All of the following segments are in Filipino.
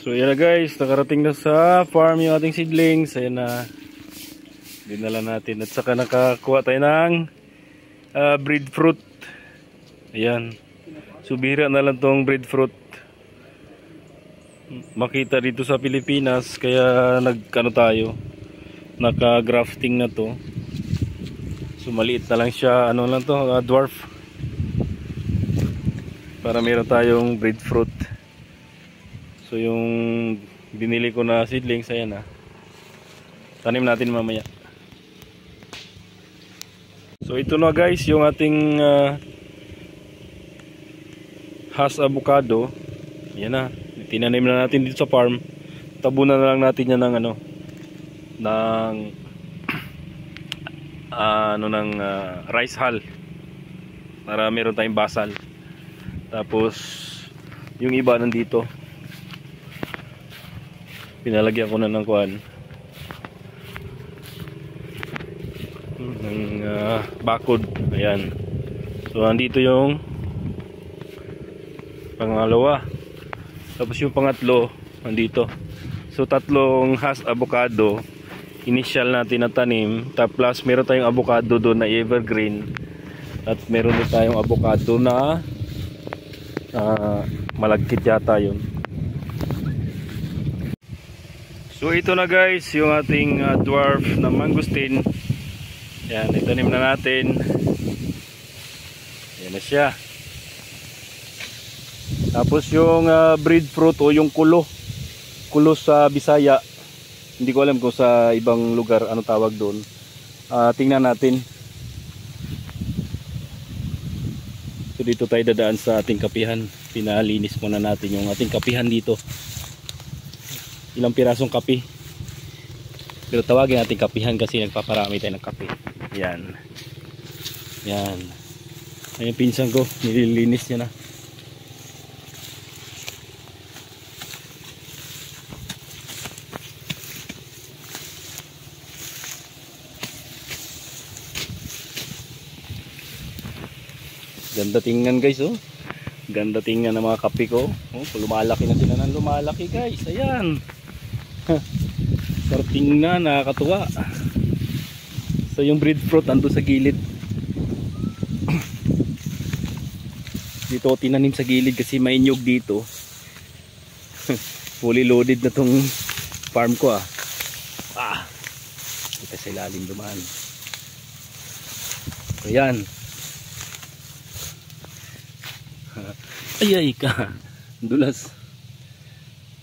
So yan na guys, nakarating na sa farm yung ating seedlings. Ayan na, dinala natin. At saka nakakuha tayo ng breadfruit. Ayan, subira na lang tong breadfruit. Makita dito sa Pilipinas, kaya nagkano tayo, naka-grafting na to. So maliit na lang siya, ano lang to, dwarf. Para meron tayong breadfruit. So yung binili ko na seedlings, ayan na, tanim natin mamaya. So ito na guys yung ating Hass avocado. Ayan na, tinanim na natin dito sa farm. Tabunan na lang natin yan ng ng rice hull para meron tayong basal. Tapos yung iba nandito, pinalagyan ko na ng kuan, ng bakod. Ayan, so nandito yung pangalawa, tapos yung pangatlo nandito. So tatlong Hass avocado initial natin na tanim, tapos meron tayong avocado doon na evergreen, at meron din tayong avocado na malagkit yata yun. So ito na guys yung ating dwarf na mangosteen. Yan, itanim na natin. Yan na siya. Tapos yung breadfruit o yung kulo sa Bisaya, hindi ko alam kung sa ibang lugar ano tawag doon. Tingnan natin. So dito tayo dadaan sa ating kapihan. Pinalinis muna natin yung ating kapihan dito. Ilang pirasong kape, pero tawagin natin kapihan kasi nagpaparami tayo ng kape. Yan, yan. Ayun, pinsan ko, nililinis niya na. Ganda tingnan guys, oh. Ganda tingnan ng mga kape ko. Oh, lumalaki na sila ng lumalaki guys. Ayan. Pero tingnan, nakakatuwa. So yung breadfruit ando sa gilid. Dito ko tinanim sa gilid kasi may nyug dito. Fully loaded na tong farm ko ah. Kita sa ilalim dumaan. So yan. Ay ka, dulas.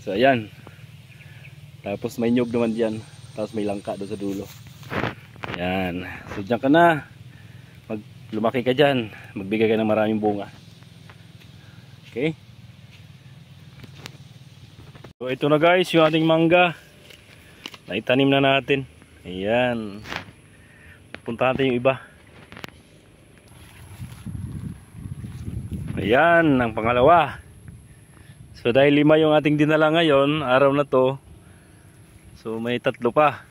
So ayan. Tapos may nyug naman dyan. Tapos may langka doon sa dulo. Ayan, so dyan ka na, lumaki ka dyan, magbigay ka ng maraming bunga. Okay. So ito na guys yung ating mangga, naitanim na natin. Ayan, puntahan natin yung iba. Ayan, ang pangalawa. So dahil 5 yung ating dinala ngayon, araw na to, so may 3 pa.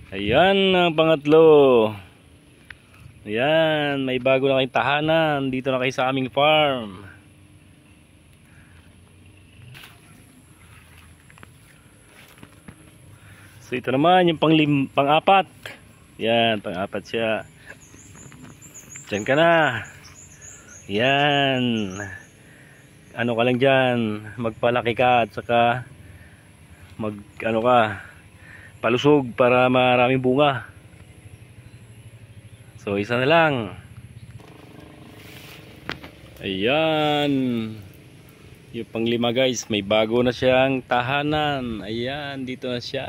Ayan ang pangatlo. Ayan, may bago na kayong tahanan. Dito na kayo sa aming farm. So ito naman yung pang-apat. Ayan, pang-apat siya. Diyan ka na. Yan. Ano ka lang dyan, magpalaki ka at saka palusog para maraming bunga. So isa na lang. Ayan. Yung pang-5 guys, may bago na siyang tahanan. Ayan, dito na siya.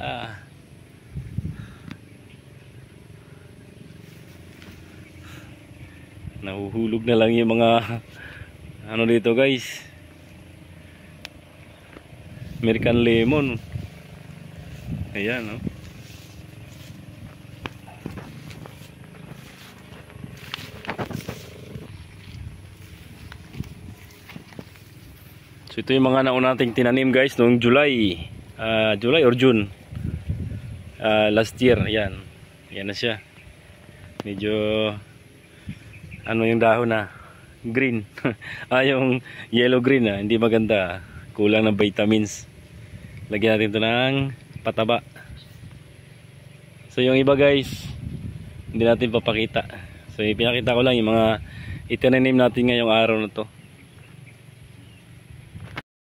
Nahuhulog na lang yung mga ano dito guys, American lemon. Ayan, oh. So ito yung mga nauna nating tinanim guys noong July or June last year. Ayan, ayan na siya. Medyo ano yung dahon na, green. Yung yellow green hindi maganda. Kulang ng vitamins. Lagyan natin ito ng pataba. So yung iba guys, hindi natin papakita. So ipinakita ko lang yung mga itinanim natin ngayong araw na to.